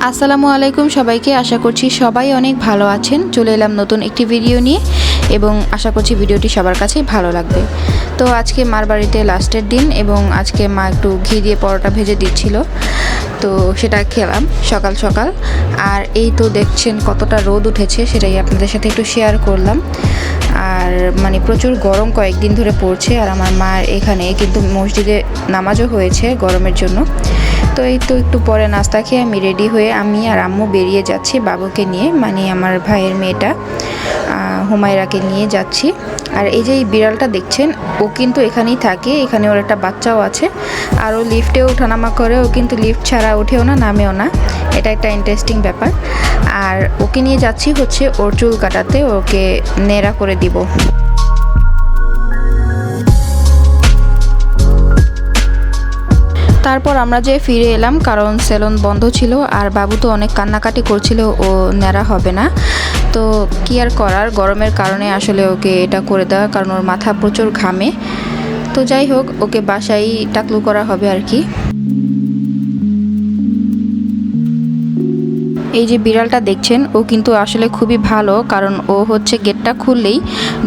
আসসালামু আলাইকুম সবাইকে। আশা করছি সবাই অনেক ভালো আছেন। চলে এলাম নতুন একটি ভিডিও নিয়ে এবং আশা করছি ভিডিওটি সবার কাছে ভালো লাগবে। তো আজকে মার বাড়িতে লাস্টের দিন এবং আজকে মা একটু ঘি দিয়ে পরোটা ভেজে দিচ্ছিল, তো সেটা খেলাম সকাল সকাল। আর এই তো দেখছেন কতটা রোদ উঠেছে, সেটাই আপনাদের সাথে একটু শেয়ার করলাম। আর মানে প্রচুর গরম কয়েকদিন ধরে পড়ছে। আর আমার মার এখানে কিন্তু মসজিদে নামাজও হয়েছে গরমের জন্য। তো এই তো একটু পরে নাস্তা খেয়ে আমি রেডি হয়ে আমি আর আম্মু বেরিয়ে যাচ্ছি বাবুকে নিয়ে, মানে আমার ভাইয়ের মেয়েটা হুমায়রাকে নিয়ে যাচ্ছি। আর এই যে এই বিড়ালটা দেখছেন, ও কিন্তু এখানেই থাকে, এখানে ওর একটা বাচ্চাও আছে। আর ও লিফটেও ওঠানামা করে, ও কিন্তু লিফট ছাড়া উঠেও না নামেও না। এটা একটা ইন্টারেস্টিং ব্যাপার। আর ওকে নিয়ে যাচ্ছি হচ্ছে ওর চুল কাটাতে, ওকে নেড়া করে দিব। তারপর আমরা যে ফিরে এলাম, কারণ সেলুন বন্ধ ছিল আর বাবু তো অনেক কান্নাকাটি করছিল, ও ন্যাড়া হবে না। তো কি আর করার, গরমের কারণে আসলে ওকে এটা করে দেওয়া, কারণ ওর মাথা প্রচুর ঘামে। তো যাই হোক, ওকে বাসায় টাকলু করা হবে আর কি। এই যে বিড়ালটা দেখছেন, ও কিন্তু আসলে খুবই ভালো, কারণ ও হচ্ছে গেটটা খুললেই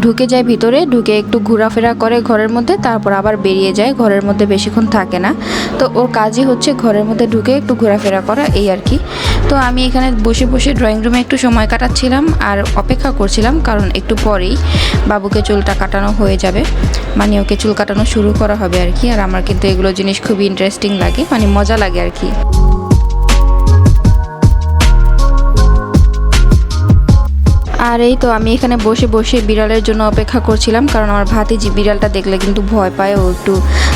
ঢুকে যায় ভিতরে, ঢুকে একটু ঘোরাফেরা করে ঘরের মধ্যে, তারপর আবার বেরিয়ে যায়, ঘরের মধ্যে বেশিক্ষণ থাকে না। তো ওর কাজই হচ্ছে ঘরের মধ্যে ঢুকে একটু ঘোরাফেরা করা, এই আর কি। তো আমি এখানে বসে বসে ড্রয়িং রুমে একটু সময় কাটাচ্ছিলাম আর অপেক্ষা করছিলাম, কারণ একটু পরেই বাবুকে চুলটা কাটানো হয়ে যাবে, মানে ওকে চুল কাটানো শুরু করা হবে আর কি। আর আমার কিন্তু এগুলো জিনিস খুবই ইন্টারেস্টিং লাগে, মানে মজা লাগে আর কি। আর এই তো আমি এখানে বসে বসে বিড়ালের জন্য অপেক্ষা করছিলাম, কারণ আমার ভাতিজি বিড়ালটা দেখলে কিন্তু ভয় পায়, ও একটু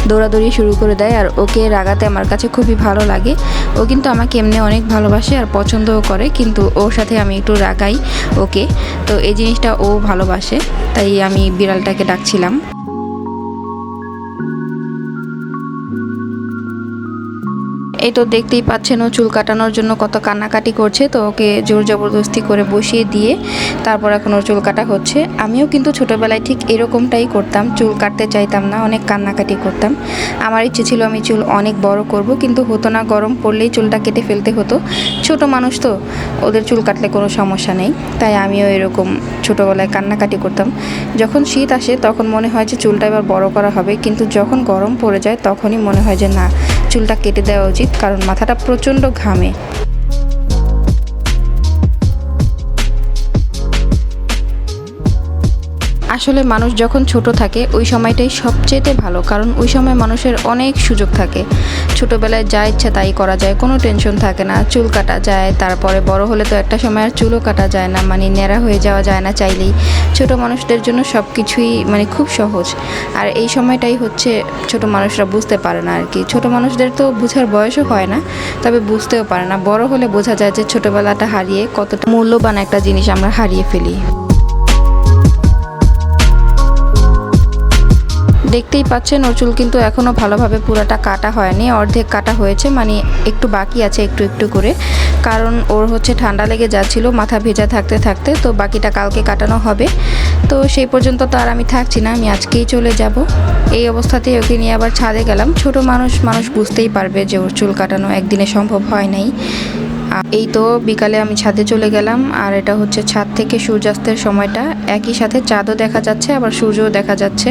দৌড়াদৌড়ি শুরু করে দেয়। আর ওকে রাগাতে আমার কাছে খুবই ভালো লাগে। ও কিন্তু আমাকে এমনি অনেক ভালোবাসে আর পছন্দও করে, কিন্তু ওর সাথে আমি একটু রাগাই ওকে। তো এই জিনিসটা ও ভালোবাসে, তাই আমি বিড়ালটাকে ডাকছিলাম। এই তো দেখতেই পাচ্ছেন, ও চুল কাটানোর জন্য কত কান্নাকাটি করছে। তো ওকে জোর জবরদস্তি করে বসিয়ে দিয়ে তারপর এখন ওর চুল কাটা হচ্ছে। আমিও কিন্তু ছোটোবেলায় ঠিক এরকমটাই করতাম, চুল কাটতে চাইতাম না, অনেক কান্নাকাটি করতাম। আমার ইচ্ছে ছিল আমি চুল অনেক বড় করব, কিন্তু হতো না, গরম পড়লেই চুলটা কেটে ফেলতে হতো। ছোট মানুষ তো, ওদের চুল কাটলে কোনো সমস্যা নেই, তাই আমিও এরকম ছোটোবেলায় কান্নাকাটি করতাম। যখন শীত আসে তখন মনে হয় যে চুলটা এবার বড় করা হবে, কিন্তু যখন গরম পড়ে যায় তখনই মনে হয় যে না, চুলটা কেটে দেওয়া উচিত, কারণ মাথাটা প্রচণ্ড ঘামে। আসলে মানুষ যখন ছোট থাকে ওই সময়টাই সবচেয়ে ভালো, কারণ ওই সময় মানুষের অনেক সুযোগ থাকে। ছোটোবেলায় যা ইচ্ছা তাই করা যায়, কোনো টেনশন থাকে না, চুল কাটা যায়। তারপরে বড় হলে তো একটা সময় আর চুলও কাটা যায় না, মানে ন্যাড়া হয়ে যাওয়া যায় না চাইলেই। ছোট মানুষদের জন্য সব কিছুই মানে খুব সহজ। আর এই সময়টাই হচ্ছে ছোট মানুষরা বুঝতে পারে না আর কি। ছোট মানুষদের তো বোঝার বয়সও হয় না, তবে বুঝতেও পারে না। বড় হলে বোঝা যায় যে ছোটোবেলাটা হারিয়ে কতটা মূল্যবান একটা জিনিস আমরা হারিয়ে ফেলি। দেখতেই পাচ্ছেন, ওর চুল কিন্তু এখনও ভালোভাবে পুরোটা কাটা হয়নি, অর্ধেক কাটা হয়েছে, মানে একটু বাকি আছে একটু একটু করে, কারণ ওর হচ্ছে ঠান্ডা লেগে যাচ্ছিল মাথা ভেজা থাকতে থাকতে। তো বাকিটা কালকে কাটানো হবে। তো সেই পর্যন্ত তো আর আমি থাকছি না, আমি আজকেই চলে যাব। এই অবস্থাতেই ওকে নিয়ে আবার ছাদে গেলাম। ছোট মানুষ বুঝতেই পারবে যে ওর চুল কাটানো একদিনে সম্ভব হয় নাই। এই তো বিকালে আমি ছাদে চলে গেলাম, আর এটা হচ্ছে ছাদ থেকে সূর্যাস্তের সময়টা, একই সাথে চাঁদও দেখা যাচ্ছে আবার সূর্যও দেখা যাচ্ছে।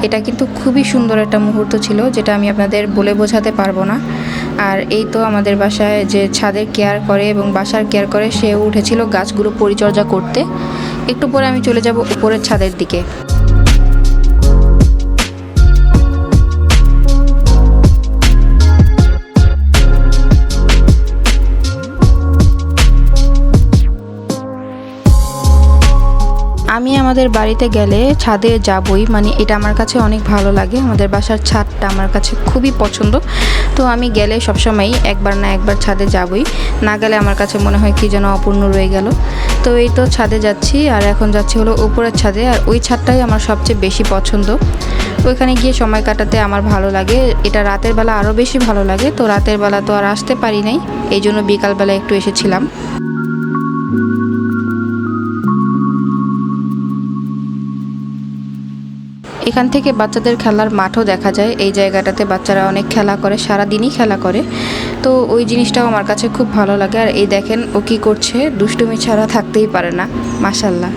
এটা কিন্তু খুবই সুন্দর একটা মুহূর্ত ছিল, যেটা আমি আপনাদের বলে বোঝাতে পারবো না। আর এই তো আমাদের বাসায় যে ছাদের কেয়ার করে এবং বাসার কেয়ার করে, সেও উঠেছিল গাছগুলো পরিচর্যা করতে। একটু পরে আমি চলে যাব উপরের ছাদের দিকে। আমি আমাদের বাড়িতে গেলে ছাদে যাবই, মানে এটা আমার কাছে অনেক ভালো লাগে। আমাদের বাসার ছাদটা আমার কাছে খুবই পছন্দ। তো আমি গেলে সবসময়ই একবার না একবার ছাদে যাবই, না গেলে আমার কাছে মনে হয় কি যেন অপূর্ণ রয়ে গেল। তো এই তো ছাদে যাচ্ছি, আর এখন যাচ্ছি হলো উপরের ছাদে। আর ওই ছাদটাই আমার সবচেয়ে বেশি পছন্দ, ওইখানে গিয়ে সময় কাটাতে আমার ভালো লাগে। এটা রাতের বেলা আরও বেশি ভালো লাগে। তো রাতের বেলা তো আর আসতে পারি নাই, এই জন্য বিকালবেলা একটু এসেছিলাম। এখান থেকে বাচ্চাদের খেলার মাঠও দেখা যায়। এই জায়গাটাতে বাচ্চারা অনেক খেলা করে, সারাদিনই খেলা করে। তো ওই জিনিসটাও আমার কাছে খুব ভালো লাগে। আর এই দেখেন ও কী করছে, দুষ্টুমি ছাড়া থাকতেই পারে না, মাশাল্লাহ।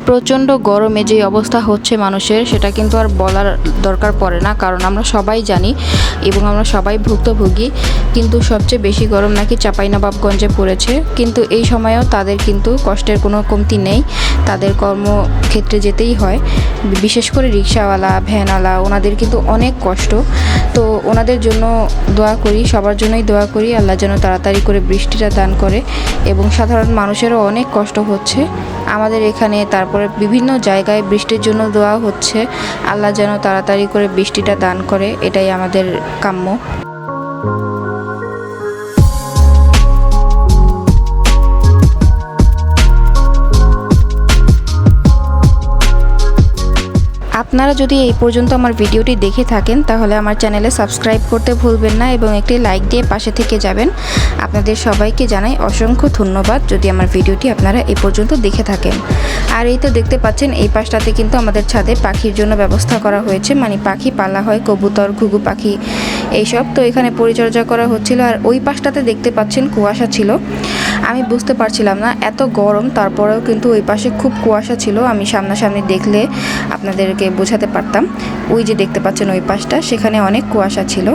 প্রচণ্ড গরমে যে অবস্থা হচ্ছে মানুষের, সেটা কিন্তু আর বলার দরকার পড়ে না, কারণ আমরা সবাই জানি এবং আমরা সবাই ভুক্তভোগী। কিন্তু সবচেয়ে বেশি গরম নাকি চাঁপাইনবাবগঞ্জে পড়েছে। কিন্তু এই সময়েও তাদের কিন্তু কষ্টের কোনো কমতি নেই, তাদের কর্মক্ষেত্রে যেতেই হয়। বিশেষ করে রিক্সাওয়ালা, ভ্যানওয়ালা, ওনাদের কিন্তু অনেক কষ্ট। তো ওনাদের জন্য দোয়া করি, সবার জন্যই দোয়া করি, আল্লাহ যেন তাড়াতাড়ি করে বৃষ্টিটা দান করে। এবং সাধারণ মানুষেরও অনেক কষ্ট হচ্ছে আমাদের এখানে। তারপরে বিভিন্ন জায়গায় বৃষ্টির জন্য দোয়া হচ্ছে, আল্লাহ যেন তাড়াতাড়ি করে বৃষ্টিটা দান করে, এটাই আমাদের কাম্য। আপনারা যদি এই পর্যন্ত আমার ভিডিওটি দেখে থাকেন তাহলে আমার চ্যানেলে সাবস্ক্রাইব করতে ভুলবেন না এবং একটি লাইক দিয়ে পাশে থেকে যাবেন। আপনাদের সবাইকে জানাই অসংখ্য ধন্যবাদ যদি আমার ভিডিওটি আপনারা এই পর্যন্ত দেখে থাকেন। আর এই তো দেখতে পাচ্ছেন এই পাশটাতে কিন্তু আমাদের ছাদে পাখির জন্য ব্যবস্থা করা হয়েছে, মানে পাখি পালা হয়, কবুতর, ঘুঘু পাখি এইসব। তো এখানে পরিচর্যা করা হচ্ছিল। আর ওই পাশটাতে দেখতে পাচ্ছেন কুয়াশা ছিল, আমি বুঝতে পারছিলাম না এত গরম, তারপরেও কিন্তু ওই পাশে খুব কুয়াশা ছিল। আমি সামনাসামনি দেখলে আপনাদেরকে বোঝাতে পারতাম। ওই যে দেখতে পাচ্ছেন ওই পাশটা, সেখানে অনেক কুয়াশা ছিল।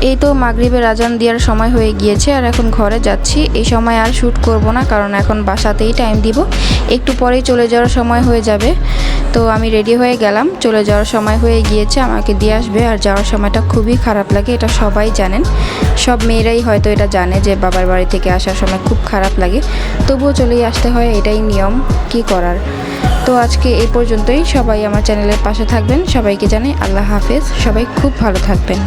এই তো মাগরিবের আজান দেওয়ার সময় হয়ে গিয়েছে, আর এখন ঘরে যাচ্ছি। এই সময় আর শ্যুট করব না, কারণ এখন বাসাতেই টাইম দিব, একটু পরেই চলে যাওয়ার সময় হয়ে যাবে। তো আমি রেডি হয়ে গেলাম, চলে যাওয়ার সময় হয়ে গিয়েছে, আমাকে দিয়ে আসবে। আর যাওয়ার সময়টা খুবই খারাপ লাগে, এটা সবাই জানেন, সব মেয়েরাই হয়তো এটা জানে যে বাবার বাড়ি থেকে আসার সময় খুব খারাপ লাগে, তবুও চলেই আসতে হয়, এটাই নিয়ম, কি করার। তো আজকে এই পর্যন্তই। সবাই আমার চ্যানেলের পাশে থাকবেন, সবাইকে জানাই আল্লাহ হাফেজ, সবাই খুব ভালো থাকবেন।